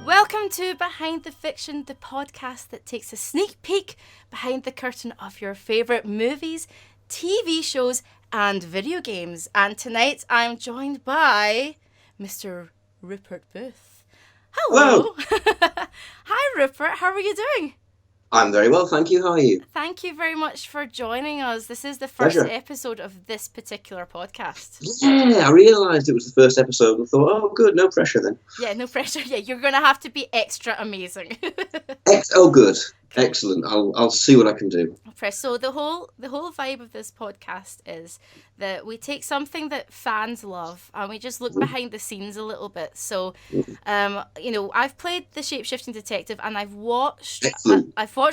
Welcome to Behind the Fiction, the podcast that takes a sneak peek behind the curtain of your favourite movies, TV shows, and video games. And tonight I'm joined by Mr. Rupert Booth. Hello. Hi, Rupert. How are you doing? I'm very well, thank you. How are you? Thank you very much for joining us. This is the first episode of this particular podcast. Yeah, I realised it was the first episode and thought, oh, good, no pressure then. Yeah, no pressure. Yeah, you're going to have to be extra amazing. Oh, good. Cool. Excellent. I'll see what I can do. So the whole vibe of this podcast is that we take something that fans love and we just look behind the scenes a little bit. So, I've played the Shapeshifting Detective and I've watched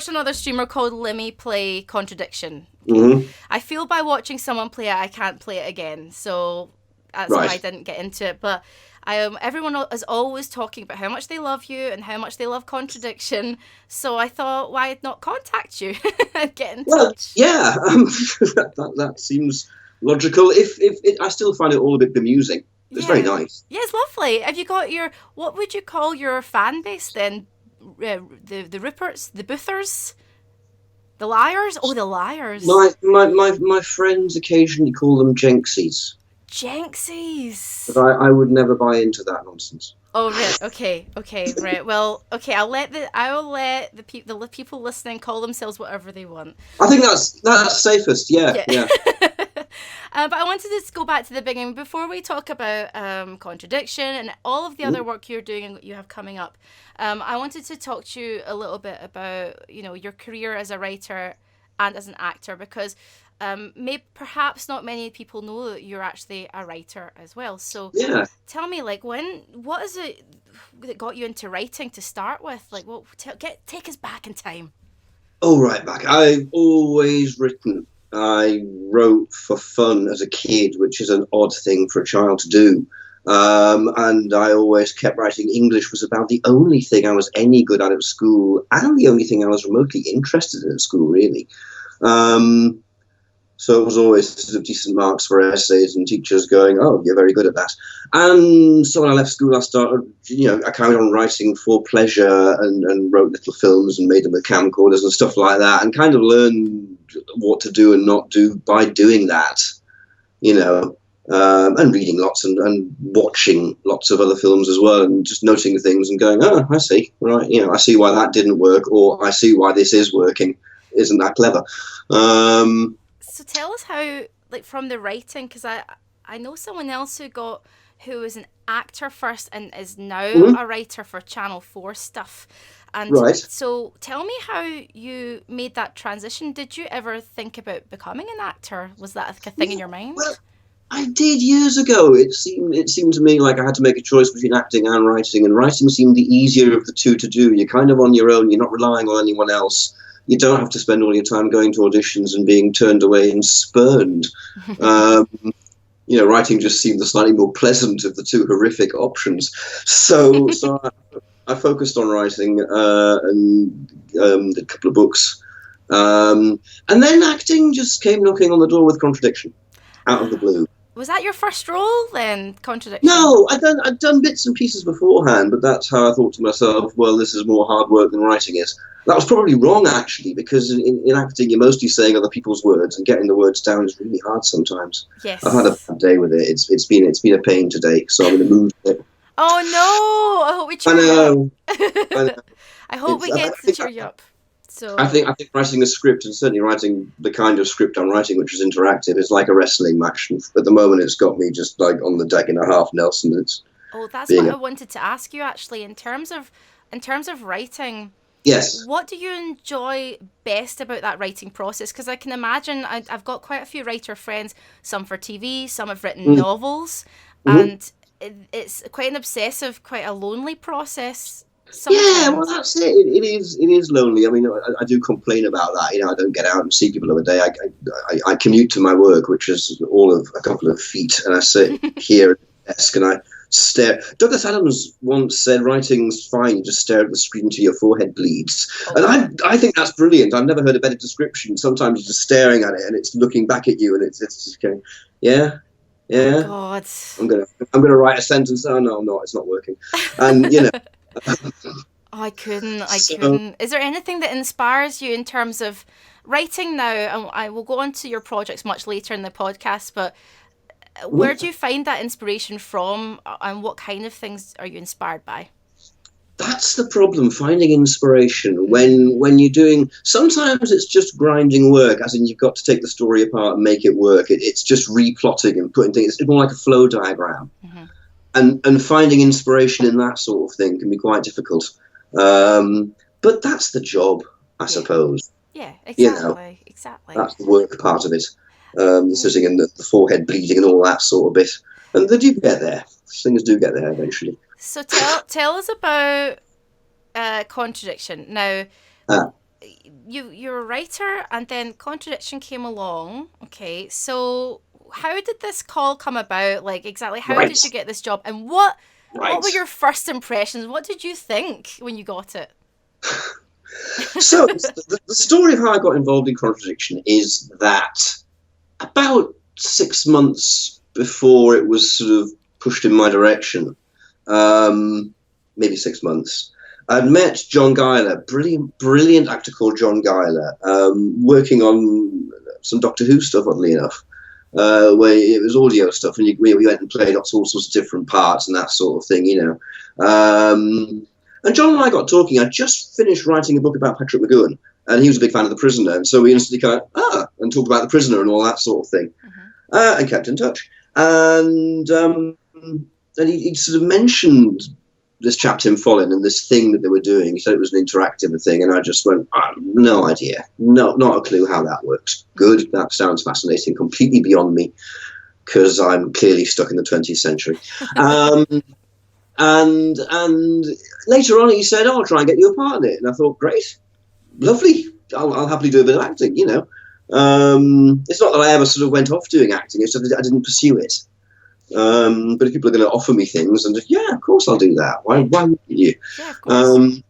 another streamer called Limmy play Contradiction. Mm-hmm. I feel by watching someone play it, I can't play it again. So that's why I didn't get into it. But everyone is always talking about how much they love you and how much they love Contradiction. So I thought, why not contact you and get in touch? Yeah, that seems logical. If I still find it all a bit bemusing. It's very nice. Yeah, it's lovely. Have you got what would you call your fan base then? The Ruperts, the Boothers, the Liars? Oh, the Liars. My friends occasionally call them Jenksies. Jenksies. But I would never buy into that nonsense. Oh, right. Okay, right. Well, okay. I will let the people listening call themselves whatever they want. I think that's safest. Yeah. But I wanted to go back to the beginning before we talk about Contradiction and all of the other work you're doing and you have coming up. I wanted to talk to you a little bit about your career as a writer and as an actor, because perhaps not many people know that you're actually a writer as well. So tell me, what is it that got you into writing to start with? Take us back in time. Oh, right back. I've always written. I wrote for fun as a kid, which is an odd thing for a child to do. And I always kept writing. English was about the only thing I was any good at school, and the only thing I was remotely interested in at school, really. So it was always sort of decent marks for essays and teachers going, oh, you're very good at that. And so when I left school, I started, I carried on writing for pleasure and wrote little films and made them with camcorders and stuff like that, and kind of learned what to do and not do by doing that, and reading lots and watching lots of other films as well, and just noting things and going, oh, I see, right, I see why that didn't work, or I see why this is working. Isn't that clever? So tell us how, from the writing, because I know someone else who was an actor first and is now a writer for Channel 4 stuff. And so tell me how you made that transition. Did you ever think about becoming an actor? Was that a thing in your mind? Well, I did years ago. It seemed to me like I had to make a choice between acting and writing seemed the easier of the two to do. You're kind of on your own. You're not relying on anyone else. You don't have to spend all your time going to auditions and being turned away and spurned. Writing just seemed the slightly more pleasant of the two horrific options. So I focused on writing and did a couple of books. And then acting just came knocking on the door with Contradiction, out of the blue. Was that your first role then, Contradiction? No, I'd done bits and pieces beforehand, but that's how I thought to myself, well, this is more hard work than writing is. That was probably wrong, actually, because in acting, you're mostly saying other people's words, and getting the words down is really hard sometimes. Yes. I've had a bad day with it. It's been a pain today, so I'm in the mood for it. Oh, no! I hope we cheer you up. I hope we get to cheer you up. So I think writing a script, and certainly writing the kind of script I'm writing, which is interactive, is like a wrestling match. And at the moment, it's got me just on the deck in a half Nelson. That's what I wanted to ask you actually. In terms of writing, yes, what do you enjoy best about that writing process? Because I can imagine I've got quite a few writer friends. Some for TV, some have written novels, and it's quite an obsessive, quite a lonely process. Sometimes. Yeah, well, that's it. It is lonely. I mean, I do complain about that. I don't get out and see people every day. I commute to my work, which is all of a couple of feet, and I sit here at the desk and I stare. Douglas Adams once said, "Writing's fine. You just stare at the screen till your forehead bleeds." And I think that's brilliant. I've never heard a better description. Sometimes you're just staring at it and it's looking back at you, and it's just going, yeah. Oh God. I'm gonna I'm going to write a sentence. Oh no, I'm not. It's not working. And you know. Oh, I couldn't. So, Is there anything that inspires you in terms of writing now? And I will go on to your projects much later in the podcast, but where do you find that inspiration from, and what kind of things are you inspired by? that's the problem, finding inspiration when you're doing, sometimes it's just grinding work, as in you've got to take the story apart and make it work. It's just replotting and putting things, it's more like a flow diagram. And finding inspiration in that sort of thing can be quite difficult. But that's the job, I suppose. Yeah, exactly. You know, exactly. That's the work part of it. The sitting and the forehead bleeding and all that sort of bit. And they do get there. Things do get there eventually. So tell us about Contradiction. Now, you're a writer, and then Contradiction came along. Okay, so how did this call come about? Like, exactly, how did you get this job? And what were your first impressions? What did you think when you got it? So the story of how I got involved in Contradiction is that about 6 months before it was sort of pushed in my direction, maybe 6 months, I'd met John Guyler, brilliant actor called John Guyler, working on some Doctor Who stuff, oddly enough, where it was audio stuff, and we went and played all sorts of different parts and that sort of thing, you know. And John and I got talking. I just finished writing a book about Patrick McGowan, and he was a big fan of The Prisoner, and so we instantly kind of, and talked about The Prisoner and all that sort of thing, and kept in touch. And he sort of mentioned this chap Tim Follin and this thing that they were doing. He said it was an interactive thing, and I just went, no idea, not a clue how that works. Good, that sounds fascinating, completely beyond me, because I'm clearly stuck in the 20th century. And later on he said, I'll try and get you a part in it. And I thought, great, lovely, I'll happily do a bit of acting, you know. It's not that I ever sort of went off doing acting, it's just that I didn't pursue it. But if people are going to offer me things, and just, yeah, of course I'll do that. Why wouldn't you? Yeah, of course.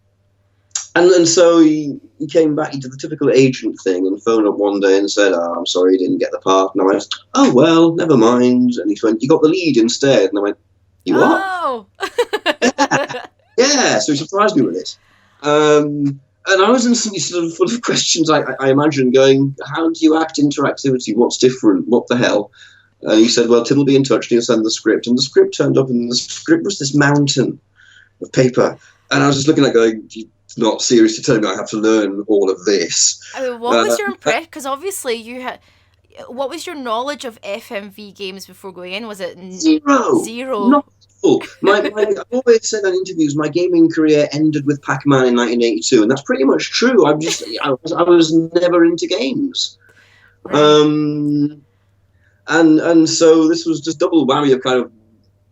And so he came back, he did the typical agent thing and phoned up one day and said, I'm sorry, you didn't get the part. And I went, oh, well, never mind. And he went, you got the lead instead. And I went, you what? Oh! Yeah, so he surprised me with it. And I was instantly sort of full of questions, I imagine, going, how do you act interactivity? What's different? What the hell? And he said, well, Tim will be in touch and he'll send the script. And the script turned up, and the script was this mountain of paper. And I was just looking at it going, you're not seriously telling me I have to learn all of this. I mean, what was your impression? Because obviously you had... What was your knowledge of FMV games before going in? Was it zero? Not I've always said in interviews, my gaming career ended with Pac-Man in 1982, and that's pretty much true. I was never into games, right. And so this was just double whammy of kind of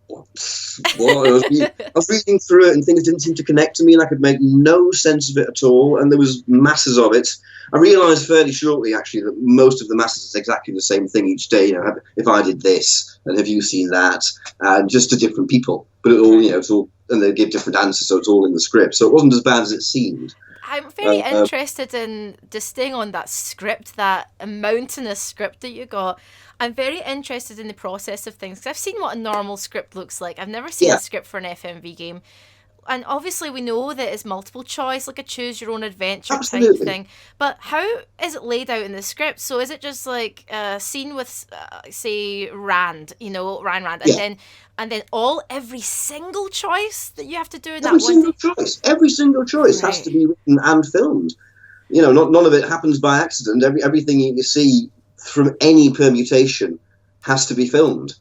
what? I was reading through it, and things didn't seem to connect to me, and I could make no sense of it at all. And there was masses of it. I realised fairly shortly, actually, that most of the masses is exactly the same thing each day. You know, if I did this, and have you seen that, and just to different people, but it all, you know, it's all, and they give different answers, so it's all in the script. So it wasn't as bad as it seemed. I'm very interested in just staying on that script, that mountainous script that you got. I'm very interested in the process of things, because I've seen what a normal script looks like. I've never seen a script for an FMV game. And obviously we know that it's multiple choice, like a choose your own adventure type thing. But how is it laid out in the script? So is it just like a scene with, say, Rand, you know, Rand, and then every single choice that you have to do in that one? Every single choice has to be written and filmed. You know, none of it happens by accident. Everything you see from any permutation has to be filmed,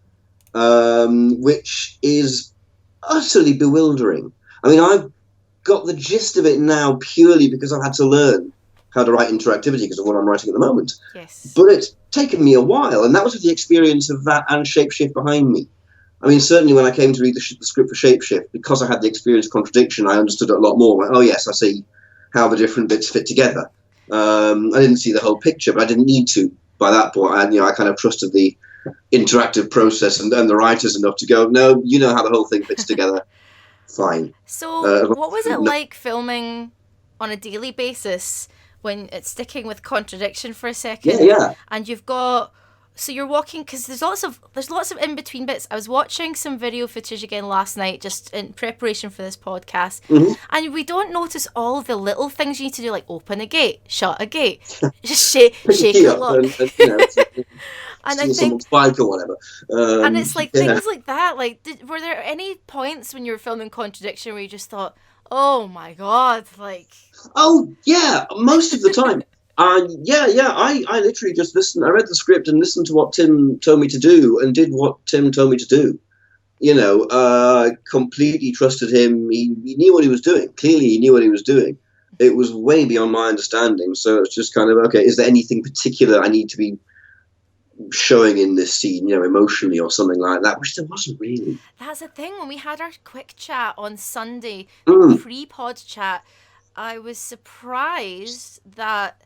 which is utterly bewildering. I mean, I've got the gist of it now purely because I've had to learn how to write interactivity because of what I'm writing at the moment. Yes. But it's taken me a while, and that was with the experience of that and Shapeshift behind me. I mean, certainly when I came to read the script for Shapeshift, because I had the experience of Contradiction, I understood it a lot more. Like, oh, yes, I see how the different bits fit together. I didn't see the whole picture, but I didn't need to by that point. I kind of trusted the interactive process and the writers enough to go, no, you know how the whole thing fits together. Fine. So what was it like filming on a daily basis when it's sticking with Contradiction for a second? Yeah. And you've got So you're walking, because there's lots of in between bits. I was watching some video footage again last night, just in preparation for this podcast, and we don't notice all of the little things you need to do, like open a gate, shut a gate, just shake a lock, and I think someone's bike or whatever. And it's like things like that. Like, were there any points when you were filming Contradiction where you just thought, "Oh my god," like? Oh yeah, most of the time. I literally just listened. I read the script and listened to what Tim told me to do, and did what Tim told me to do. Completely trusted him. He knew what he was doing. Clearly, he knew what he was doing. It was way beyond my understanding. So it's just kind of, okay, is there anything particular I need to be showing in this scene, emotionally or something like that? Which there wasn't really. That's the thing. When we had our quick chat on Sunday, pre-pod chat, I was surprised that,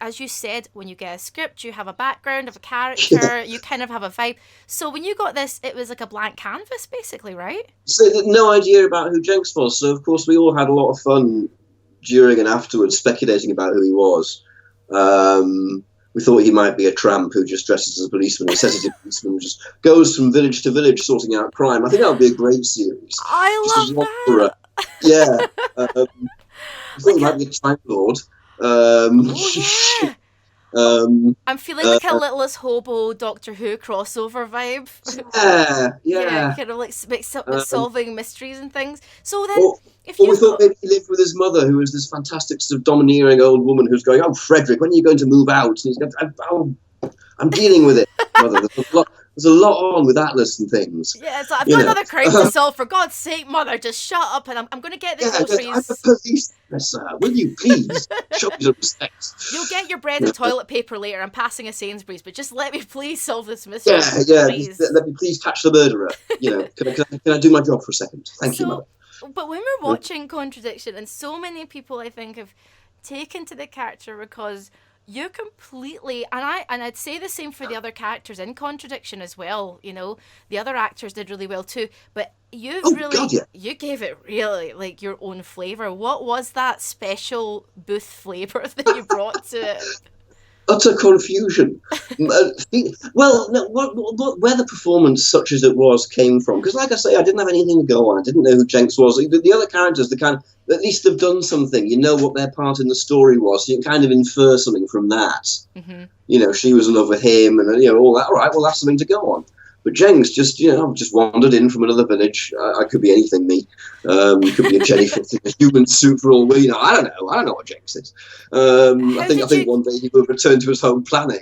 as you said, when you get a script, you have a background of a character, you kind of have a vibe. So when you got this, it was like a blank canvas, basically, right? So no idea about who Jenks was. So, of course, we all had a lot of fun during and afterwards speculating about who he was. We thought he might be a tramp who just dresses as a policeman, a sensitive policeman who just goes from village to village sorting out crime. I think that would be a great series. I love that. Yeah. I thought he might be a Time Lord. I'm feeling like a Littlest Hobo Doctor Who crossover vibe. Yeah. Kind of like solving mysteries and things. So then, we thought maybe he lived with his mother, who was this fantastic sort of domineering old woman who's going, "Oh, Frederick, when are you going to move out?" And he's going, I'm dealing with it, mother. There's a lot on with Atlas and things. Yeah, it's like, I've got another crime to solve. For God's sake, mother, just shut up, and I'm going to get the groceries. I'm a police officer. Will you please show me some respect? You'll get your bread and toilet paper later. I'm passing a Sainsbury's, but just let me please solve this mystery. Please. Let me please catch the murderer. Can I do my job for a second? Thank you, mother. But when we're watching Contradiction, and so many people, I think, have taken to the character because you completely, and I'd say the same for the other characters in Contradiction as well. The other actors did really well too, but you gave it really like your own flavor. What was that special Booth flavor that you brought to it? Utter confusion. Well, no, where the performance, such as it was, came from. Because, like I say, I didn't have anything to go on. I didn't know who Jenks was. The other characters, at least they've done something. You know what their part in the story was. So you can kind of infer something from that. Mm-hmm. She was in love with him, and all that. All right, well, that's something to go on. But Jenks just wandered in from another village. I could be anything, me. Could be a jellyfish in a human suit for all we know. I don't know what Jenks is. I think one day he will return to his home planet.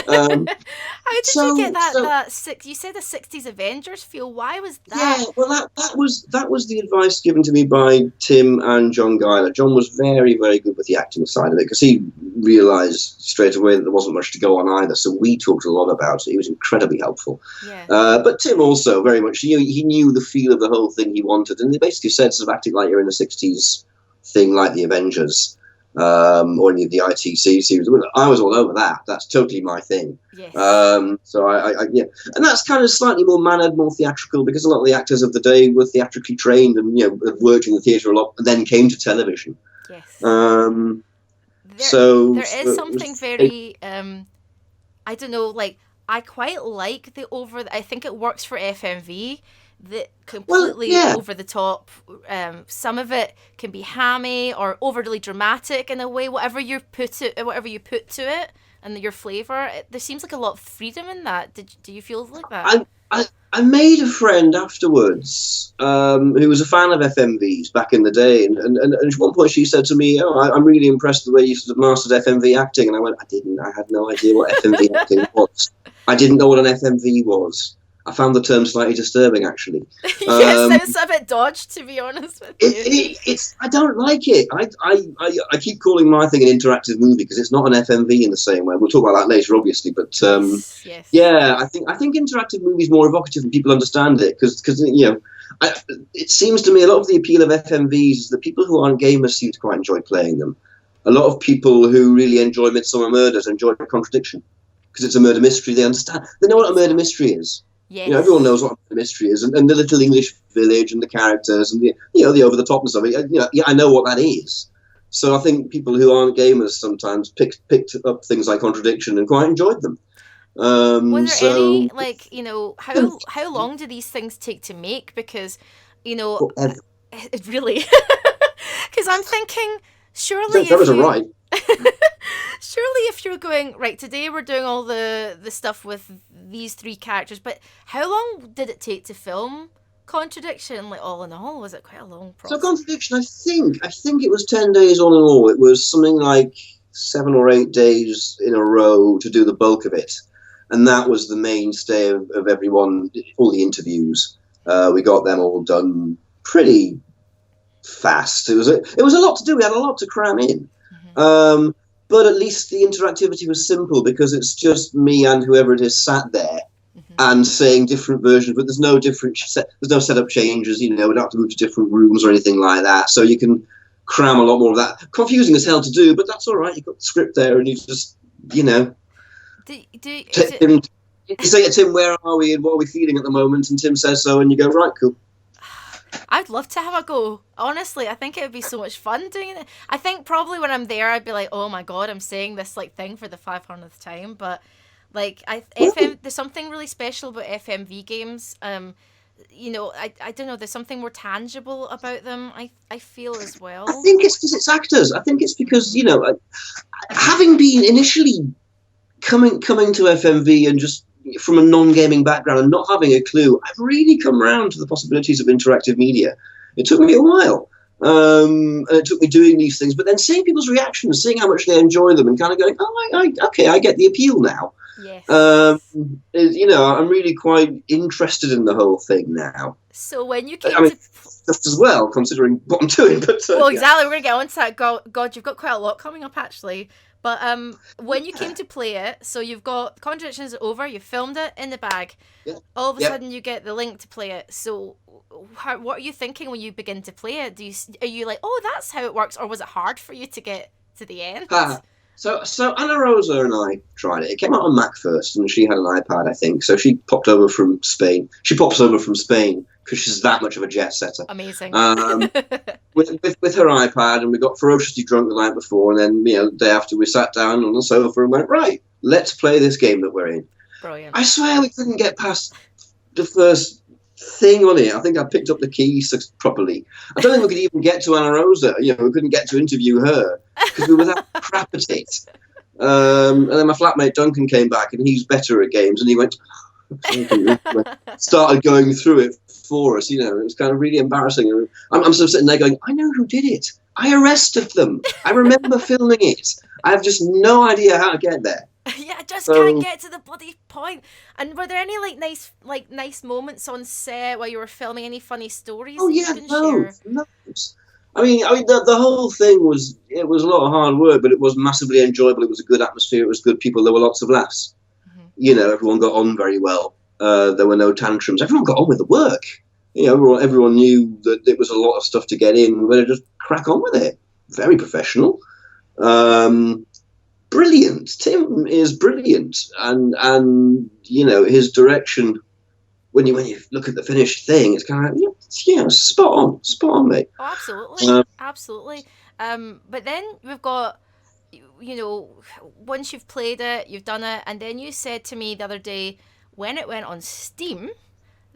How did you get that? You said the '60s Avengers feel. Why was that? Yeah, well, that was the advice given to me by Tim and John Guyler. John was very, very good with the acting side of it because he realised straight away that there wasn't much to go on either. So we talked a lot about it. He was incredibly helpful. Yeah. But Tim also very much, he knew the feel of the whole thing he wanted, and they basically said sort of acting like you're in a '60s thing, like the Avengers or any of the ITC series. I was all over that. That's totally my thing. Yes. So and that's kind of slightly more mannered, more theatrical, because a lot of the actors of the day were theatrically trained and have worked in the theatre a lot, and then came to television. Yes. There is something very I don't know, like, I quite like I think it works for FMV, the completely over the top. Some of it can be hammy or overly dramatic in a way, whatever you put to it and your flavour. There seems like a lot of freedom in that. Do you feel like that? I made a friend afterwards who was a fan of FMVs back in the day, and at one point she said to me, I'm really impressed with the way you sort of mastered FMV acting. And I went, I had no idea what FMV acting was. I didn't know what an FMV was. I found the term slightly disturbing, actually. Yes, it's a bit dodged, to be honest with you. I don't like it. I keep calling my thing an interactive movie because it's not an FMV in the same way. We'll talk about that later, obviously. But yes. Yeah, I think interactive movie is more evocative and people understand it because it seems to me a lot of the appeal of FMVs is that people who aren't gamers seem to quite enjoy playing them. A lot of people who really enjoy Midsummer Murders enjoy Contradiction because it's a murder mystery. They understand. They know what a murder mystery is. Yes. Everyone knows what a mystery is, and the little English village and the characters and the over-the-topness of it. I know what that is. So I think people who aren't gamers sometimes picked up things like Contradiction and quite enjoyed them. Was there So any, like, how long do these things take to make? Because, you know, forever. it really, because I'm thinking, surely That if was a you, right. surely if you're going, right, today we're doing all the stuff with these three characters, but how long did it take to film Contradiction? Like, all in all, was it quite a long So process? Contradiction, I think it was 10 days all in all. It was something like 7 or 8 days in a row to do the bulk of it, and that was the mainstay of everyone. All the interviews, we got them all done pretty fast. It was a lot to do. We had a lot to cram in. Mm-hmm. But at least the interactivity was simple because it's just me and whoever it is sat there Mm-hmm. and saying different versions, but there's no there's no setup changes. We don't have to move to different rooms or anything like that. So you can cram a lot more of that. Confusing as hell to do, but that's all right. You've got the script there, and you just Is it? Tim, you say to Tim, where are we and what are we feeling at the moment, and Tim says so, and you go, right, cool. I'd love to have a go. Honestly, I think it would be so much fun doing it. I think probably when I'm there, I'd be like, "Oh my god, I'm saying this like thing for the 500th time." But like, there's something really special about FMV games. I don't know. There's something more tangible about them. I feel as well. I think it's because it's actors. I think it's because having been initially coming to FMV and just from a non-gaming background and not having a clue, I've really come around to the possibilities of interactive media. It took me a while, and it took me doing these things, but then seeing people's reactions, seeing how much they enjoy them, and kind of going, "Oh, okay, I get the appeal now." Yes. I'm really quite interested in the whole thing now. So when you came just as well, considering what I'm doing. But well, exactly, we're gonna get on to that. God, you've got quite a lot coming up actually. But when you came to play it, so you've got Contradiction is over, you filmed it in the bag. Yeah. All of a sudden, you get the link to play it. So, what are you thinking when you begin to play it? Are you like, oh, that's how it works, or was it hard for you to get to the end? So Anna Rosa and I tried it. It came out on Mac first, and she had an iPad, I think. So she popped over from Spain. She pops over from Spain because she's that much of a jet setter. Amazing. With her iPad, and we got ferociously drunk the night before, and then the day after we sat down on the sofa and went, right, let's play this game that we're in. Brilliant. I swear we couldn't get past the first thing on it. I think I picked up the keys properly. I don't think we could even get to Anna Rosa. We couldn't get to interview her because we were that crap at it. And then my flatmate Duncan came back, and he's better at games, and he went, started going through it for us. It was kind of really embarrassing. I'm sort of sitting there going, I know who did it. I arrested them. I remember filming it. I have just no idea how to get there. Yeah, I just can't get to the bloody point. And were there any nice moments on set while you were filming? Any funny stories? Oh yeah, loads. I mean, the whole thing was a lot of hard work, but it was massively enjoyable. It was a good atmosphere. It was good people. There were lots of laughs. Mm-hmm. Everyone got on very well. There were no tantrums. Everyone got on with the work. Everyone knew that it was a lot of stuff to get in. We better just crack on with it. Very professional. Brilliant. Tim is brilliant, and his direction. When you look at the finished thing, it's kind of spot on, mate. Oh, absolutely. But then we've got, once you've played it, you've done it, and then you said to me the other day, when it went on Steam,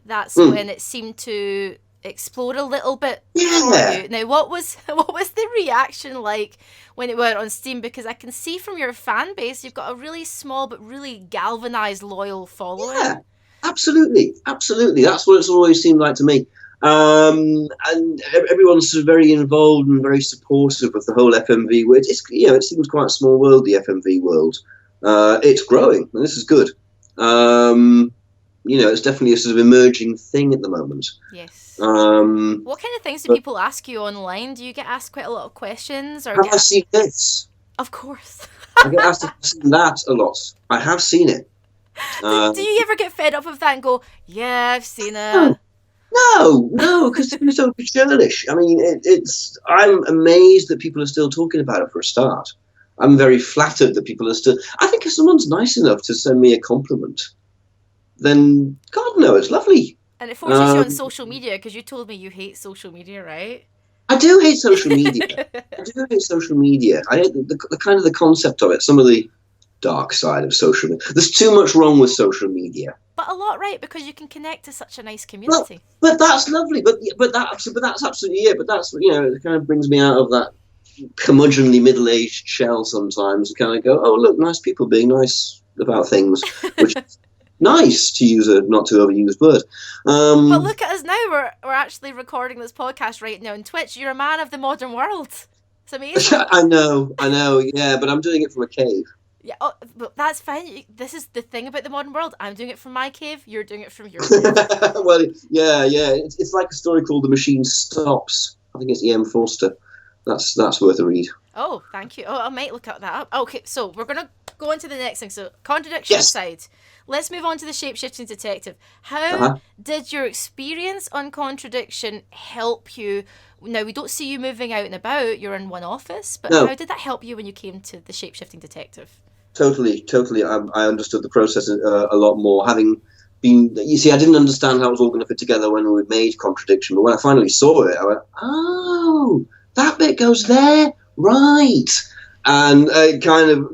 that's when it seemed to explode a little bit for you. Now, what was the reaction like when it went on Steam? Because I can see from your fan base, you've got a really small but really galvanized, loyal following. Yeah, absolutely. That's what it's always seemed like to me. And everyone's very involved and very supportive of the whole FMV world. It seems quite a small world, the FMV world. It's growing, and this is good. It's definitely a sort of emerging thing at the moment. Yes. What kind of things do people ask you online? Do you get asked quite a lot of questions? Or have I seen this? Of course. I get asked if I've seen that a lot. I have seen it. Do you ever get fed up with that and go, yeah, I've seen it? No, because it's so churlish. I mean, I'm amazed that people are still talking about it for a start. I'm very flattered that people are still... I think if someone's nice enough to send me a compliment, then, God, no, it's lovely. And it forces you on social media, because you told me you hate social media, right? I do hate social media. I hate the concept of it. Some of the dark side of social media. There's too much wrong with social media. But a lot, right? Because you can connect to such a nice Well, community. but that's lovely. But that's absolutely, yeah. But that's, it kind of brings me out of that curmudgeonly middle-aged shell sometimes. And kind of go, oh look, nice people being nice about things, which is nice, to use a not too overused word. But look at us now. We're actually recording this podcast right now on Twitch. You're a man of the modern world. It's amazing. I know, yeah. But I'm doing it from a cave. Yeah, but that's fine. This is the thing about the modern world. I'm doing it from my cave. You're doing it from your cave. Well, yeah. It's like a story called "The Machine Stops." I think it's E.M. Forster. That's worth a read. Oh, thank you. Oh, I might look that up. Okay, so we're gonna go on to the next thing. So, contradiction aside, let's move on to the Shapeshifting Detective. How did your experience on Contradiction help you? Now, we don't see you moving out and about. You're in one office, but how did that help you when you came to the Shapeshifting Detective? Totally. I understood the process a lot more. Having been, you see, I didn't understand how it was all going to fit together when we made Contradiction, but when I finally saw it, I went, oh, that bit goes there, right? And it kind of,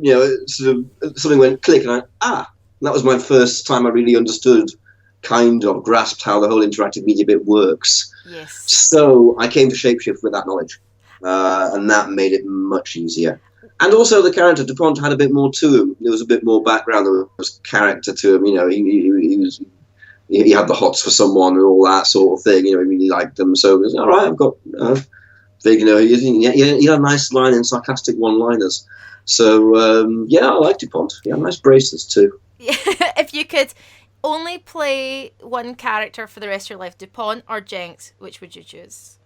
sort of something went click, and that was my first time I really understood, kind of grasped how the whole interactive media bit works. Yes. So I came to Shapeshift with that knowledge, and that made it much easier. And also the character DuPont had a bit more to him. There was a bit more background. There was character to him. He had the hots for someone and all that sort of thing. He really liked them. So it was all right. I've got he had a nice line and sarcastic one-liners. So I like DuPont. He had nice braces too. If you could only play one character for the rest of your life, DuPont or Jenks, which would you choose?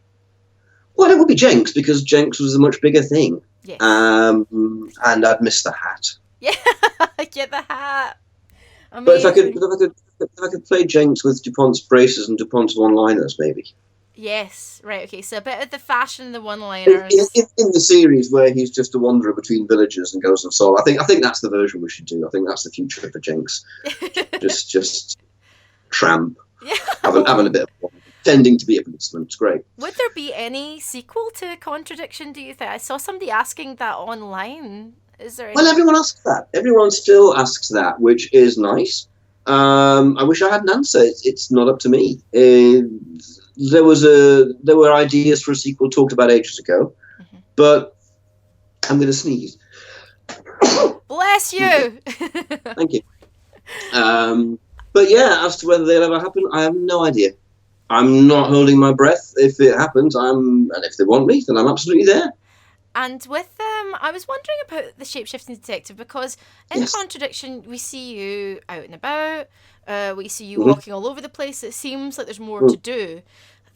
Well, it would be Jenks, because Jenks was a much bigger thing. Yes. And I'd miss the hat. Yeah, get the hat. Amazing. But if I could play Jenks with DuPont's braces and DuPont's one-liners, maybe. Yes, right, okay, so a bit of the fashion and the one-liners. In the series where he's just a wanderer between villages and goes on solo, I think that's the version we should do. I think that's the future for Jenks. just tramp, having a bit of fun, pretending to be a policeman. It's great. Would there be any sequel to Contradiction, do you think? I saw somebody asking that online. Is there any... Well, everyone asks that. Everyone still asks that, which is nice. I wish I had an answer. It's not up to me. There were ideas for a sequel talked about ages ago, but I'm going to sneeze. Bless you. Thank you. But yeah, as to whether they'll ever happen, I have no idea. I'm not holding my breath. If it happens, and if they want me, then I'm absolutely there. And with them, I was wondering about the Shapeshifting Detective, because in Contradiction, we see you out and about. We see you walking all over the place. It seems like there's more to do.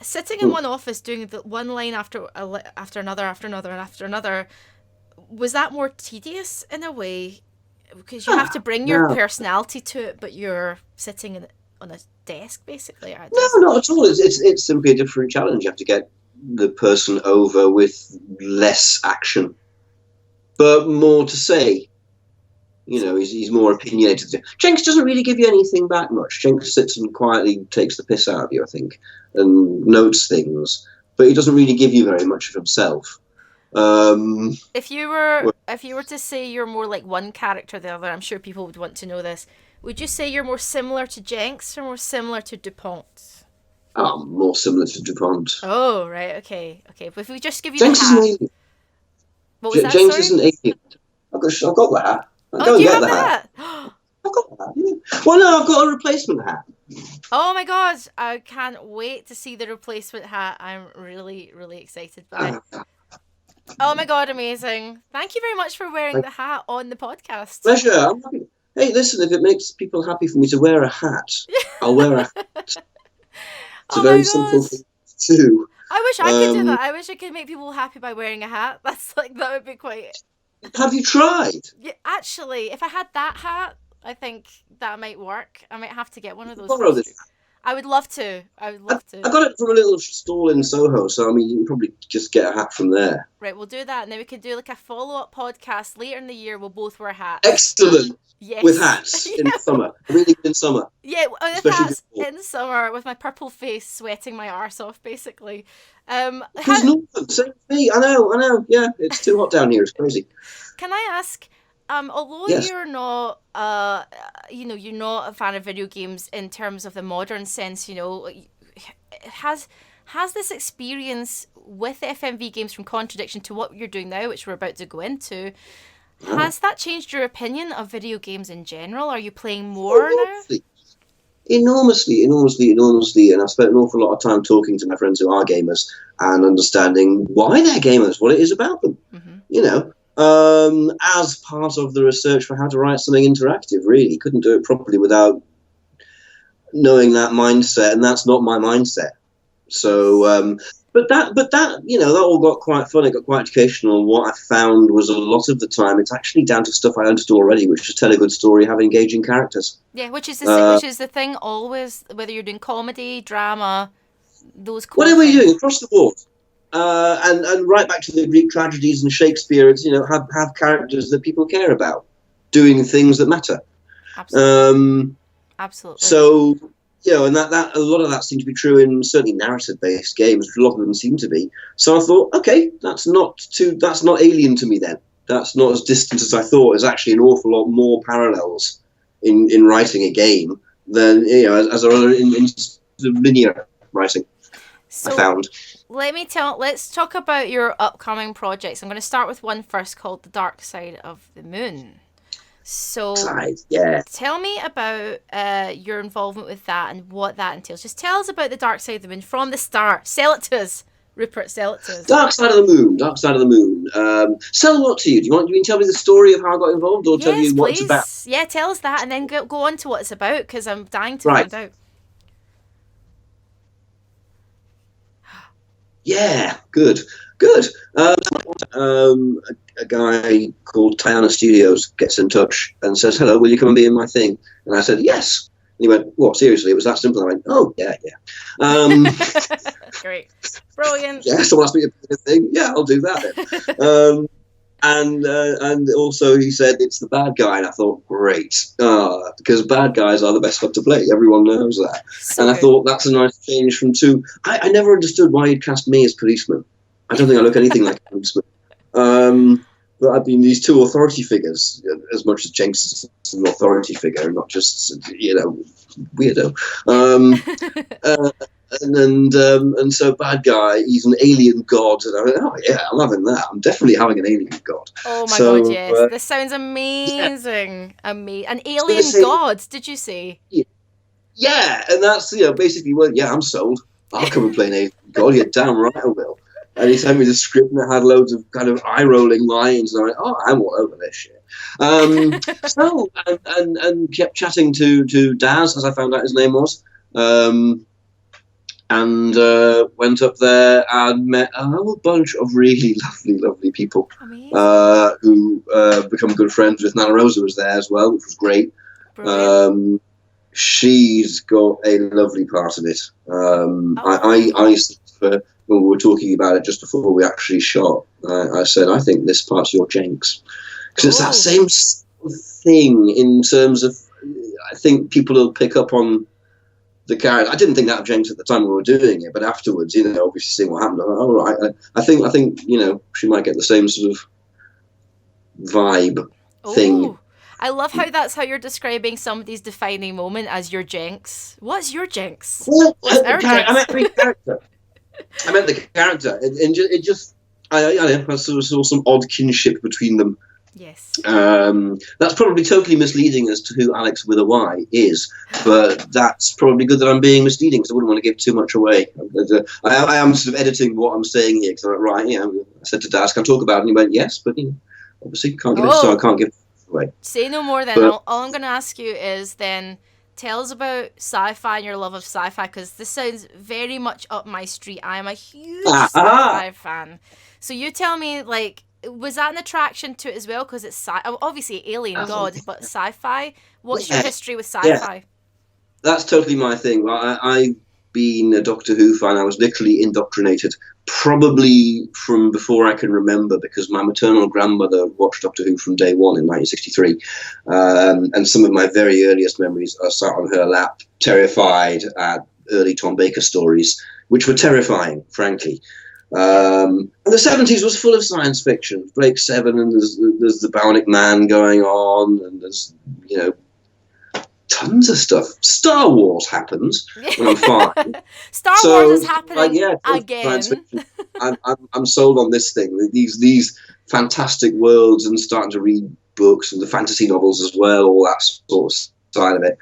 Sitting in one office doing the one line after another, was that more tedious in a way? Because you have to bring your personality to it, but you're sitting on a desk, basically. No, not at all. It's simply a different challenge. You have to get the person over with less action, but more to say. He's more opinionated. Jenks doesn't really give you anything back much. Jenks sits and quietly takes the piss out of you, I think, and notes things, but he doesn't really give you very much of himself. If you were to say you're more like one character or the other, I'm sure people would want to know this. Would you say you're more similar to Jenks or more similar to DuPont? Oh, more similar to DuPont. Oh, right, okay. But if we just give you Jenks the hat... is an alien. What was that, Jenks sorry? is an alien. I've got the hat. Do you have the hat? I've got that. Yeah. Well, no, I've got a replacement hat. Oh my god, I can't wait to see the replacement hat. I'm really, really excited by it. Oh my god, amazing. Thank you very much for wearing the hat on the podcast. Pleasure. I'm happy. Hey, listen, if it makes people happy for me to wear a hat, I'll wear a hat. It's a very simple thing to do. I wish I could do that. I wish I could make people happy by wearing a hat. That would be quite... Have you tried? Yeah, actually, if I had that hat, I think that might work. I might have to get one of those. Borrow this. I would love to. I got it from a little stall in Soho, so you can probably just get a hat from there. Right, we'll do that, and then we could do like a follow-up podcast later in the year. We'll both wear hats. Excellent. Yes. With hats in summer. Really good in summer. Yeah, with hats in summer, with my purple face sweating my arse off, basically. Same with me. I know. Yeah, it's too hot down here. It's crazy. Can I ask, although Yes. you're not, you're not a fan of video games in terms of the modern sense, has this experience with FMV games from Contradiction to what you're doing now, which we're about to go into, has that changed your opinion of video games in general? Are you playing more now? Enormously. And I've spent an awful lot of time talking to my friends who are gamers and understanding why they're gamers, what it is about them. As part of the research for how to write something interactive, really. Couldn't do it properly without knowing that mindset, and that's not my mindset. So, but that, that all got quite fun. It got quite educational. And what I found was a lot of the time, it's actually down to stuff I understood already, which is tell a good story, have engaging characters. Yeah, which is the thing always, whether you're doing comedy, drama, those whatever you're doing across the board. And right back to the Greek tragedies and Shakespeare, it's, have characters that people care about, doing things that matter. Absolutely. Absolutely. So, and that a lot of that seems to be true in certainly narrative-based games, which a lot of them seem to be. So I thought, okay, that's not alien to me then. That's not as distant as I thought. There's actually an awful lot more parallels in writing a game than, as there are in linear writing, so, I found. Let's talk about your upcoming projects. I'm going to start with one first called The Dark Side of the Moon. So tell me about your involvement with that and what that entails. Just tell us about The Dark Side of the Moon from the start. Sell it to us, Rupert, sell it to us. Dark Side of the Moon. Sell what to you? Do you want to tell me the story of how I got involved, or tell you what it's about? Yeah, tell us that and then go on to what it's about, because I'm dying to find out. Yeah, good. A guy called Tiana Studios gets in touch and says, "Hello, will you come and be in my thing?" And I said, "Yes." And he went, "What, seriously? It was that simple?" And I went, "Oh, yeah." Great. Brilliant. Yeah, someone asked me to be in a thing. Yeah, I'll do that then. And also he said, "It's the bad guy." And I thought, great, because bad guys are the best fun to play. Everyone knows that. And I thought, that's a nice change from two. I never understood why he'd cast me as policeman. I don't think I look anything like a policeman. But I've been these two authority figures, as much as Jenks is an authority figure, not just, weirdo. And so bad guy, he's an alien god. And I went, oh yeah, I'm having that. I'm definitely having an alien god. Oh my god, yes. This sounds amazing. Yeah. An alien god, did you say? Yeah, and that's, basically, well, yeah, I'm sold. I'll come and play an alien god. You're damn right I will. And he sent me the script and it had loads of kind of eye-rolling lines. And I went, oh, I'm all over this shit. And kept chatting to Daz, as I found out his name was. And went up there and met a whole bunch of really lovely people who become good friends with. Nana Rosa was there as well, which was great. She's got a lovely part of it. I said to her, when we were talking about it just before we actually shot, I said, I think this part's your Jenks. Because it's that same sort of thing in terms of, I think people will pick up on the character. I didn't think that of Jenks at the time we were doing it, but afterwards, obviously seeing what happened, all right. I think she might get the same sort of vibe thing. I love how that's how you're describing somebody's defining moment as your Jenks. What's your Jenks? Well, I meant the character. I meant the character. I saw some odd kinship between them. Yes. That's probably totally misleading as to who Alex with a Y is, but that's probably good that I'm being misleading because I wouldn't want to give too much away. I am sort of editing what I'm saying here because I'm like, right, I said to Daz, can I talk about it? And he went, yes, but obviously can't give it, so I can't give it away. Say no more then. All I'm going to ask you is then tell us about sci-fi and your love of sci-fi, because this sounds very much up my street. I am a huge sci-fi fan. So you tell me, was that an attraction to it as well? Because it's obviously alien god, but sci-fi. What's your history with sci-fi? Yeah. That's totally my thing. I've been a Doctor Who fan. I was literally indoctrinated, probably from before I can remember, because my maternal grandmother watched Doctor Who from day one in 1963. And some of my very earliest memories are sat on her lap, terrified at early Tom Baker stories, which were terrifying, frankly. And the 70s was full of science fiction. Blake Seven, and there's the Bionic Man going on, and there's, tons of stuff. Star Wars happens, and I'm fine. Star Wars is happening again. Science fiction. I'm sold on this thing. These fantastic worlds, and starting to read books and the fantasy novels as well. All that sort of side of it.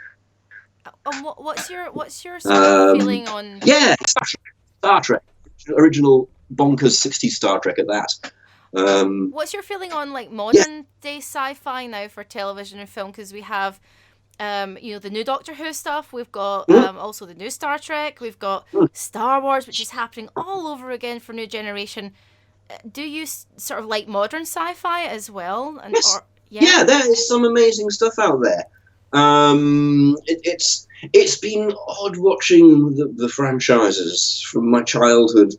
What's your sort of feeling on? Yeah, Star Trek, original bonkers 60s Star Trek at that. What's your feeling on like modern day sci-fi now for television and film? Because we have, the new Doctor Who stuff. We've got also the new Star Trek. We've got Star Wars, which is happening all over again for new generation. Do you sort of like modern sci-fi as well? And, yes. Yeah, there is some amazing stuff out there. It's been odd watching the franchises from my childhood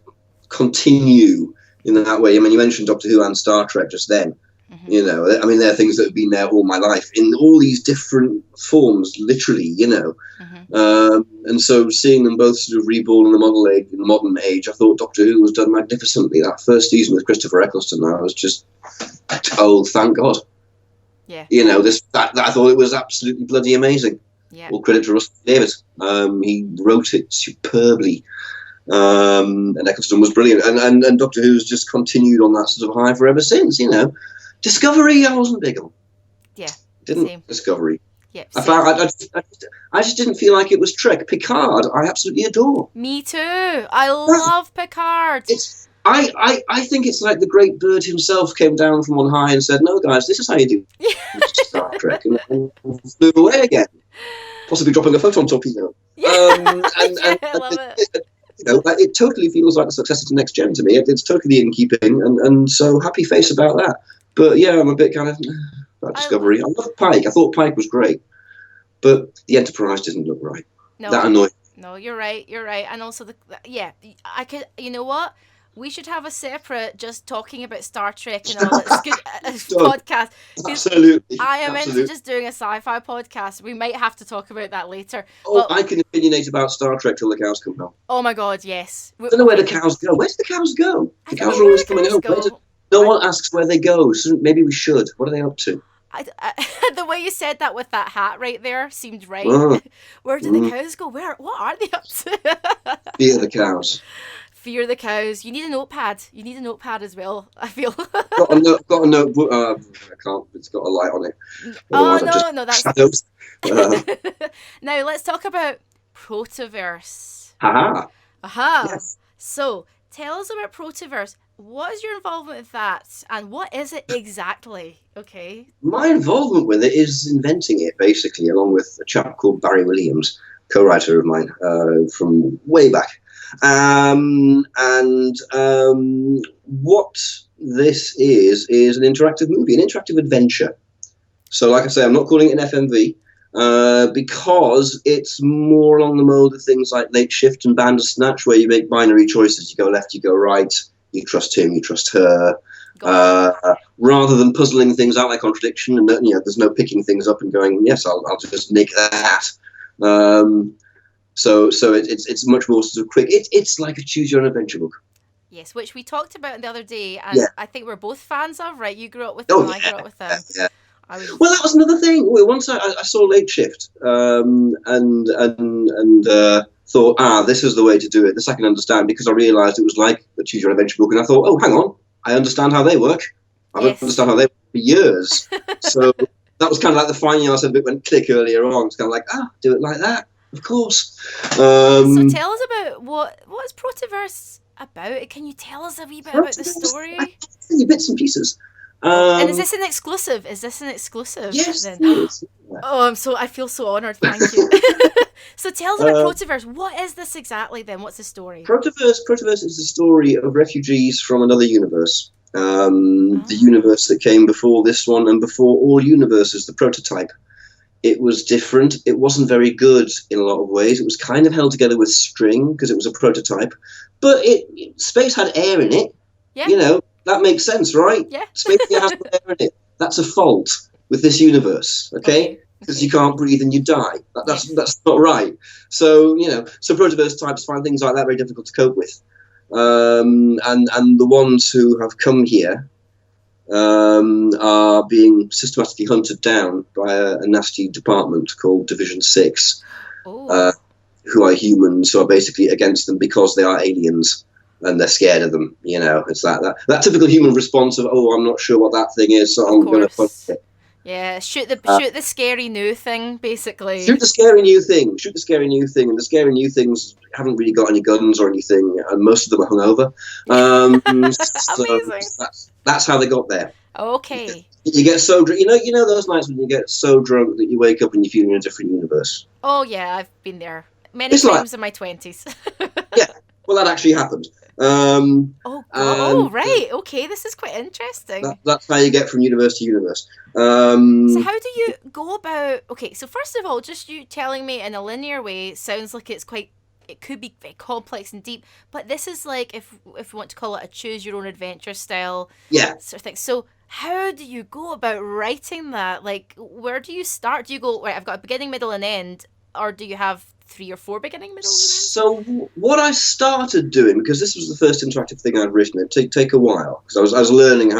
continue in that way. I mean, you mentioned Doctor Who and Star Trek just then. I mean, there are things that have been there all my life in all these different forms, literally, and so seeing them both sort of reborn in the modern age, I thought Doctor Who was done magnificently. That first season with Christopher Eccleston, I was just, oh, thank God. Yeah. I thought it was absolutely bloody amazing. Yeah. All credit to Russell Davies. He wrote it superbly. And Eccleston was brilliant. And Doctor Who's just continued on that sort of high forever since, Discovery, I wasn't big on. Yeah. Same. Discovery. Yeah. I just didn't feel like it was Trek. Picard, I absolutely adore. Me too. I love Picard. I think it's like the great bird himself came down from on high and said, "No, guys, this is how you do Star Trek," and flew away again, possibly dropping a photon torpedo. I love it. It totally feels like the successor to Next Gen to me. It's totally in keeping, and so happy face about that. But yeah, I'm a bit kind of about Discovery. I love Pike. I thought Pike was great, but the Enterprise didn't look right. No, that annoyed me. No, you're right, and also I could. You know what? We should have a separate just talking about Star Trek and all that good podcast. Absolutely. I am into just doing a sci-fi podcast. We might have to talk about that later. Oh, I can opinionate about Star Trek till the cows come home. Oh my God, yes. I don't know where the cows go. Where do the cows go? The cows are always coming out. No one asks where they go, so maybe we should. What are they up to? The way you said that with that hat right there seemed right. Where do the cows go? What are they up to? Fear the cows. Fear the cows. You need a notepad. You need a notepad as well, I feel. got a notebook. I can't. It's got a light on it. No, that's shadows. Now let's talk about Protoverse. Aha. Yes. So tell us about Protoverse. What is your involvement with that, and what is it exactly? Okay. My involvement with it is inventing it, basically, along with a chap called Barry Williams, co-writer of mine from way back. What this is an interactive movie, an interactive adventure. So, like I say, I'm not calling it an FMV because it's more along the mold of things like Late Shift and Bandersnatch, where you make binary choices. You go left, you go right. You trust him, you trust her. Rather than puzzling things out like Contradiction, and there's no picking things up and going, yes, I'll just nick that. So it's much more sort of quick. It's like a choose your own adventure book. Yes, which we talked about the other day, and I think we're both fans of. Right, you grew up with them, I grew up with them. Yeah. Well, that was another thing. Once I saw Late Shift, and thought, this is the way to do it. This I can understand, because I realised it was like a choose your own adventure book, and I thought, oh, hang on, I understand how they work. I've understand how they work for years. So that was kind of like the fine I said, bit went click earlier on. It's kind of like, do it like that. Of course. So tell us about what is Protoverse about? Can you tell us a wee bit about the story? I can tell you bits and pieces. And is this an exclusive? Yes. Then? Yes. Oh, I feel so honoured. Thank you. So tell us about Protoverse. What is this exactly then? What's the story? Protoverse is the story of refugees from another universe. The universe that came before this one and before all universes, the prototype. It was different. It wasn't very good in a lot of ways. It was kind of held together with string because it was a prototype. But space had air in it. Yeah. That makes sense, right? Yeah. Space has air in it. That's a fault with this universe, okay? Because you can't breathe and you die. That's not right. So, so protoverse types find things like that very difficult to cope with. and the ones who have come here are being systematically hunted down by a nasty department called Division 6, who are humans who are basically against them because they are aliens and they're scared of them. It's that typical human response of, oh, I'm not sure what that thing is, so I'm going to punch it. Yeah, shoot the scary new thing, basically. Shoot the scary new thing. Shoot the scary new thing. And the scary new things haven't really got any guns or anything, and most of them are hungover. Amazing. So that's how they got there. Okay. You get so drunk. You know those nights when you get so drunk that you wake up and you feel in a different universe. Oh yeah, I've been there many times in my 20s. Yeah. Well, that actually happened. Right. Okay, this is quite interesting. That's how you get from universe to universe. So how do you go about... Okay, so first of all, just you telling me in a linear way sounds like it could be very complex and deep, but this is like, if we want to call it a choose your own adventure style sort of thing. So how do you go about writing that? Like, where do you start? Do you go, right, I've got a beginning, middle, and end, or do you have 3 or 4 beginning, middle, and end? So what I started doing, because this was the first interactive thing I'd written, it'd take a while, because I was learning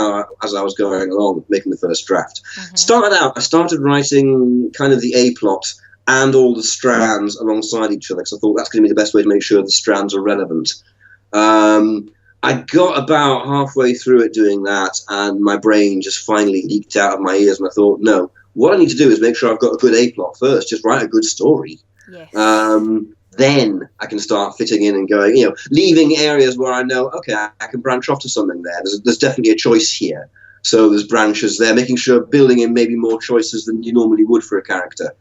as I was going along, making the first draft. I started writing kind of the A plot and all the strands alongside each other, because I thought that's going to be the best way to make sure the strands are relevant. I got about halfway through it doing that, and my brain just finally leaked out of my ears, and I thought, no, what I need to do is make sure I've got a good A plot first, just write a good story. Yes. Then I can start fitting in and going, leaving areas where I know, okay, I can branch off to something there. There's definitely a choice here. So there's branches there, making sure building in maybe more choices than you normally would for a character.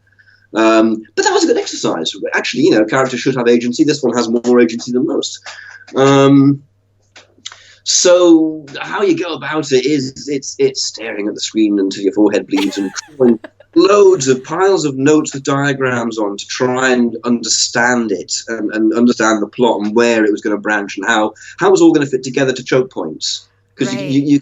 But that was a good exercise. Actually, a character should have agency. This one has more agency than most. So how you go about it is it's staring at the screen until your forehead bleeds and drawing loads of piles of notes with diagrams on to try and understand it and understand the plot and where it was going to branch and how it was all going to fit together to choke points. Because you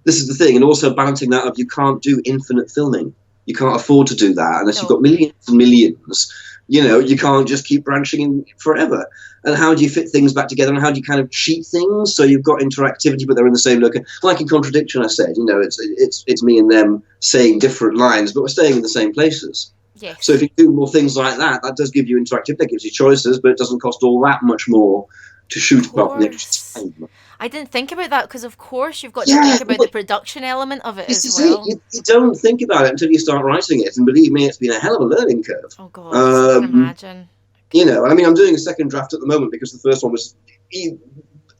this is the thing, and also balancing that up, you can't do infinite filming. You can't afford to do that unless you've got millions and millions. You can't just keep branching in forever. And how do you fit things back together, and how do you kind of cheat things so you've got interactivity but they're in the same location? Like in Contradiction, I said, it's me and them saying different lines, but we're staying in the same places. Yes. So if you do more things like that, that does give you interactivity, that gives you choices, but it doesn't cost all that much more to shoot about the extra time. I didn't think about that, because of course you've got to think about the production element of it as well. You don't think about it until you start writing it, and believe me, it's been a hell of a learning curve. Oh God, I can imagine. I'm doing a second draft at the moment because the first one was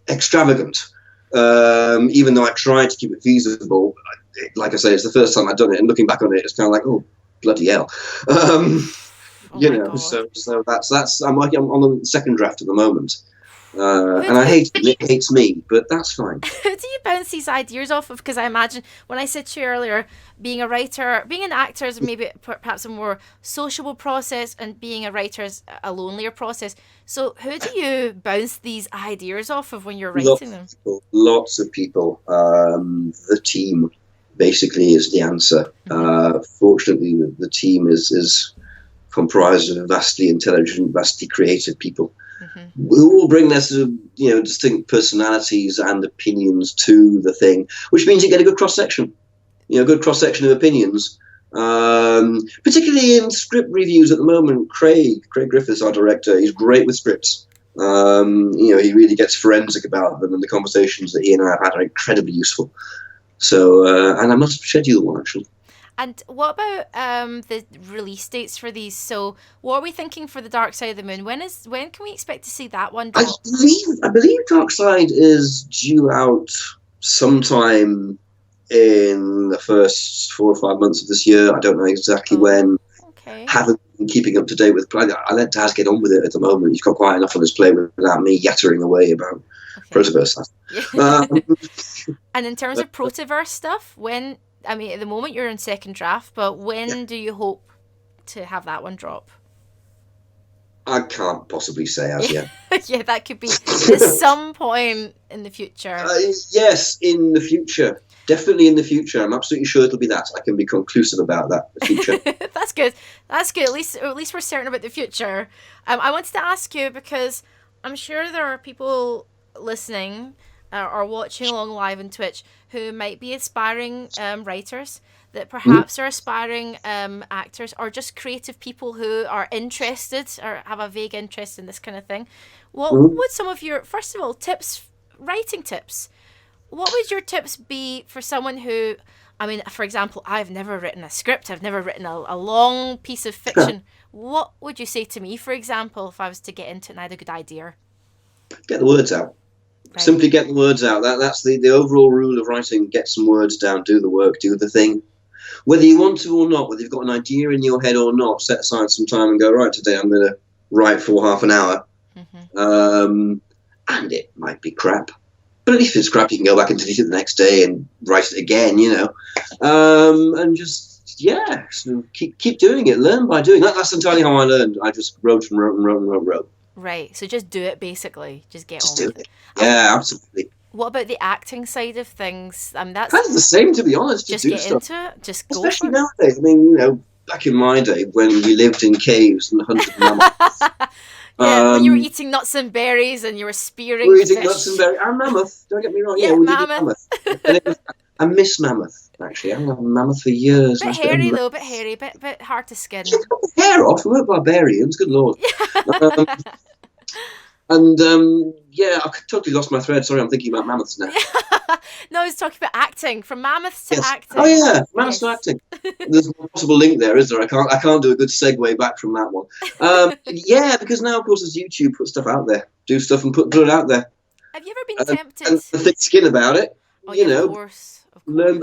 extravagant. Even though I tried to keep it feasible, like I say, it's the first time I've done it, and looking back on it, it's kind of like, oh, bloody hell. So that's I'm working on the second draft at the moment. And I hate it. It hates me, but that's fine. Who do you bounce these ideas off of? Because I imagine, when I said to you earlier, being a writer, being an actor is maybe perhaps a more sociable process, and being a writer is a lonelier process. So who do you bounce these ideas off of when you're writing them? Lots of people. The team basically is the answer. Fortunately, the team is comprised of vastly intelligent, vastly creative people. Who will bring their sort of, distinct personalities and opinions to the thing, which means you get a good cross-section, good cross-section of opinions. Particularly in script reviews at the moment, Craig Griffiths, our director, he's great with scripts. He really gets forensic about them, and the conversations that he and I have had are incredibly useful. So, and I must schedule one, actually. And what about the release dates for these? So what are we thinking for The Dark Side of the Moon? When can we expect to see that one drop? I believe Dark Side is due out sometime in the first 4 or 5 months of this year. I don't know exactly when. Okay. Haven't been keeping up to date with. I let Daz get on with it at the moment. He's got quite enough on his plate without me yattering away about Protoverse. And in terms of Protoverse stuff, at the moment you're in second draft, but when do you hope to have that one drop? I can't possibly say as yet. Yeah, that could be at some point in the future. Yes, in the future. Definitely in the future. I'm absolutely sure it'll be that. I can be conclusive about that, the future. That's good. At least we're certain about the future. I wanted to ask you, because I'm sure there are people listening or watching along live on Twitch who might be aspiring writers, that perhaps are aspiring actors, or just creative people who are interested or have a vague interest in this kind of thing, what would some of your, first of all, tips, writing tips, what would your tips be for someone who, I mean, for example, I've never written a script, I've never written a long piece of fiction. What would you say to me, for example, if I was to get into it and I had a good idea? Get the words out. Right. Simply get the words out. That's the overall rule of writing. Get some words down, do the work, do the thing. Whether you want to or not, whether you've got an idea in your head or not, set aside some time and go, right, today I'm going to write for half an hour. And it might be crap. But at least if it's crap, you can go back and delete it the next day and write it again, you know. And just, so keep doing it. Learn by doing. That's entirely how I learned. I just wrote and wrote and wrote and wrote and wrote. Right. So just do it, basically. Just get just on do with it. Yeah, absolutely. What about the acting side of things? That's kind of the same, to be honest. Just do get stuff. into it. Just go. Especially nowadays. I mean, you know, back in my day when we lived in caves and hunted mammoths. When you were eating nuts and berries and you were spearing we were eating fish. nuts and berries. And mammoth. Don't get me wrong. Yeah, we mammoth. Did mammoth. I miss mammoth, actually. I haven't had mammoth for years. Bit hairy, though. Bit hairy. Bit hard to skin. Just cut the hair off. We weren't barbarians. Good Lord. I totally lost my thread. Sorry, I'm thinking about mammoths now. No, I was talking about acting. From mammoths to acting. Oh yeah, mammoths to acting. There's no possible link there, is there? I can't do a good segue back from that one. Because now, of course, there's YouTube. Put stuff out there. Do stuff and put it out there. Have you ever been tempted? And the thick skin about it. Oh, you know, of course. Learn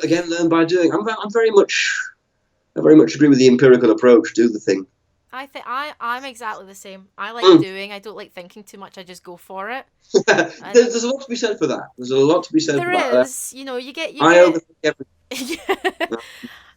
by doing. I very much agree with the empirical approach. Do the thing. I think I'm exactly the same. I like doing. I don't like thinking too much. I just go for it. There's a lot to be said for that. There's a lot to be said for that. There is. You know, you get. I overthink everything.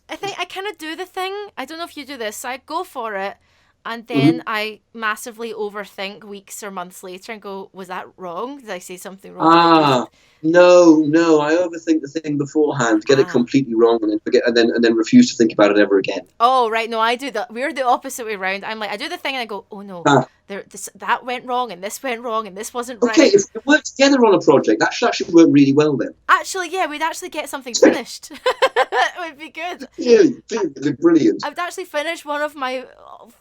I think I kind of do the thing. I don't know if you do this. So I go for it, and then I massively overthink weeks or months later and go, "Was that wrong? Did I say something wrong?" No. I overthink the thing beforehand, get it completely wrong, and then forget, and then refuse to think about it ever again. Oh right, no, I do that. We're the opposite way around. I'm like, I do the thing and I go, oh no, that went wrong and this went wrong and this wasn't right. Okay, if we work together on a project, that should actually work really well then. Actually, yeah, we'd actually get something finished. It would be good. Yeah, it'd be brilliant. I would actually finish one of my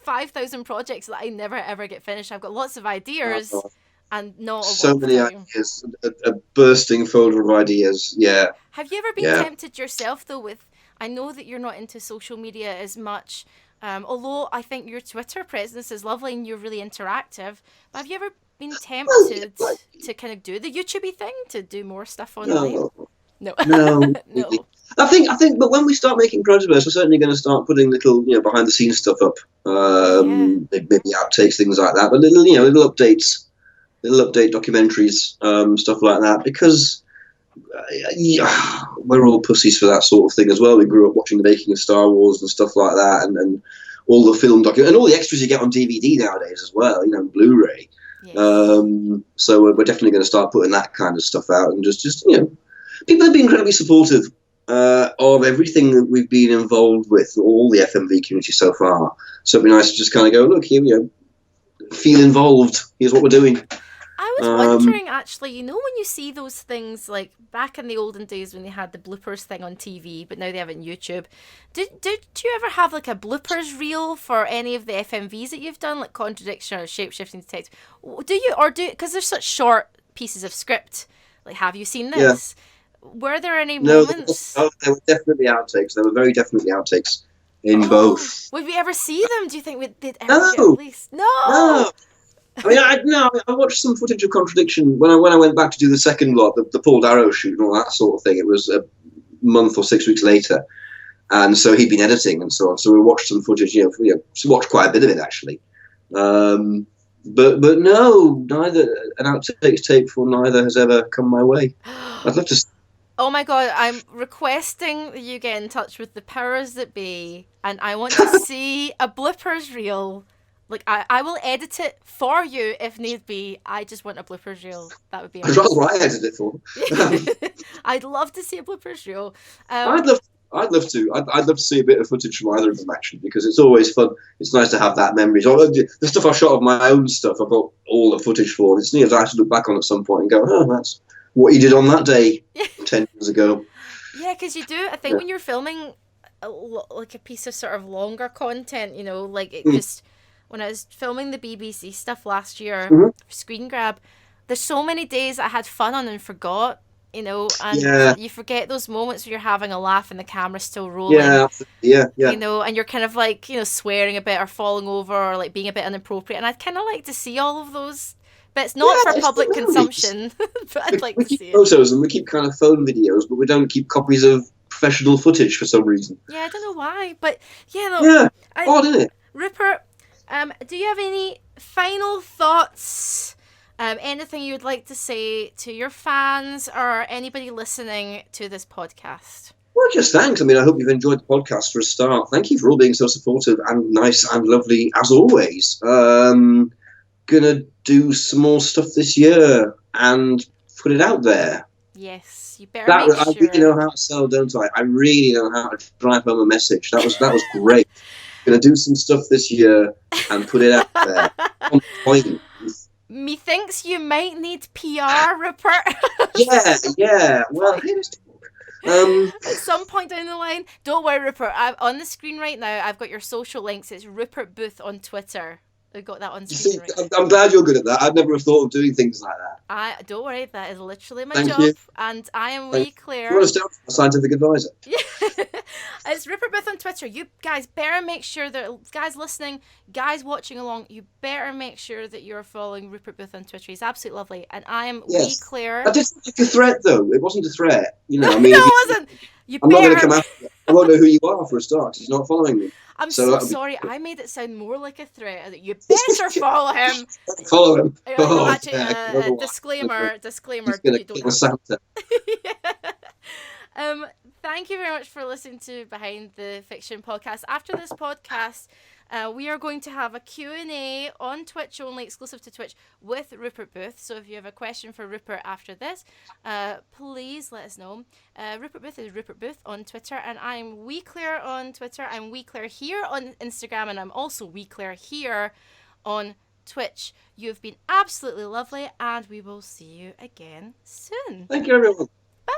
5,000 projects that I never ever get finished. I've got lots of ideas. And not so many ideas, a bursting folder of ideas. Yeah. Have you ever been tempted yourself though? I know that you're not into social media as much, although I think your Twitter presence is lovely and you're really interactive. But have you ever been tempted to kind of do the YouTubey thing, to do more stuff online? No. No. I think, but when we start making prototypes, we're certainly going to start putting little, behind the scenes stuff up. Maybe outtakes, things like that, but little updates. Little update documentaries, stuff like that, because we're all pussies for that sort of thing as well. We grew up watching the making of Star Wars and stuff like that, and all the film and all the extras you get on DVD nowadays as well, Blu-ray. Yes. So we're definitely going to start putting that kind of stuff out, and just people have been incredibly supportive of everything that we've been involved with, all the FMV community so far. So it'd be nice to just kind of go, look here, feel involved. Here's what we're doing. I was wondering, actually, when you see those things, like back in the olden days when they had the bloopers thing on TV, but now they have it on YouTube, did you ever have like a bloopers reel for any of the FMVs that you've done, like Contradiction or Shapeshifters Detective? Because they're such short pieces of script, like, have you seen this? Yeah. Were there any moments? No, there were definitely outtakes. There were very definitely outtakes in both. Would we ever see them? Do you think they'd ever get released? No. I mean, I watched some footage of Contradiction when I went back to do the second lot, the Paul Darrow shoot and all that sort of thing. It was a month or 6 weeks later, and so he'd been editing and so on. So we watched some footage. Watched quite a bit of it actually. But no, neither an outtakes tape for neither has ever come my way. I'd love to. Oh my God, I'm requesting that you get in touch with the powers that be, and I want to see a bloopers reel. Like, I will edit it for you if need be. I just want a bloopers reel. That would be amazing. I'd rather I edit it for. I'd love to see a bloopers reel. I'd love to I'd love to. I'd love to see a bit of footage from either of them, actually, because it's always fun. It's nice to have that memory. So the stuff I shot of my own stuff, I've got all the footage for. And it's neat to actually look back on at some point and go, oh, that's what you did on that day 10 years ago. Yeah, because you do. I think when you're filming like a piece of sort of longer content, you know, like it just when I was filming the BBC stuff last year for Screen Grab, there's so many days I had fun on and forgot, you know, and you forget those moments where you're having a laugh and the camera's still rolling. Yeah. You know, and you're kind of like, you know, swearing a bit or falling over or like being a bit inappropriate. And I'd kind of like to see all of those bits, not for public consumption, but I'd like to see it. We keep photos and we keep kind of phone videos, but we don't keep copies of professional footage for some reason. Yeah, I don't know why, but odd, isn't it? Rupert, do you have any final thoughts? Anything you would like to say to your fans or anybody listening to this podcast? Well, just thanks. I mean, I hope you've enjoyed the podcast for a start. Thank you for all being so supportive and nice and lovely as always. Gonna do some more stuff this year and put it out there. Yes, you better make sure. I really know how to sell, don't I? I really know how to drive home a message. That was great. Gonna do some stuff this year and put it out there. On point. Methinks you might need PR, Rupert. Yeah. Well, here's at some point down the line, don't worry, Rupert. On the screen right now, I've got your social links. It's Rupert Booth on Twitter. I've got that on screen. I'm glad you're good at that. I'd never have thought of doing things like that. Don't worry, that is literally my job, and I am Claire. You want to start a scientific advisor? Yeah, it's Rupert Booth on Twitter. You guys better make sure that guys listening, guys watching along, you better make sure that you're following Rupert Booth on Twitter. He's absolutely lovely, and I am Claire. I did like a threat though. It wasn't a threat, you know. I mean, no, it wasn't. I'm not going to come after you. I won't know who you are for a start because he's not following me. I'm so sorry. I made it sound more like a threat. You better follow him. Follow him. Disclaimer. He's going to kill Santa. Thank you very much for listening to Behind the Fiction podcast. After this podcast, we are going to have a Q&A on Twitch only, exclusive to Twitch, with Rupert Booth. So if you have a question for Rupert after this, please let us know. Rupert Booth is Rupert Booth on Twitter, and I'm Claire on Twitter. I'm Claire here on Instagram, and I'm also Claire here on Twitch. You've been absolutely lovely, and we will see you again soon. Thank you, everyone. Bye.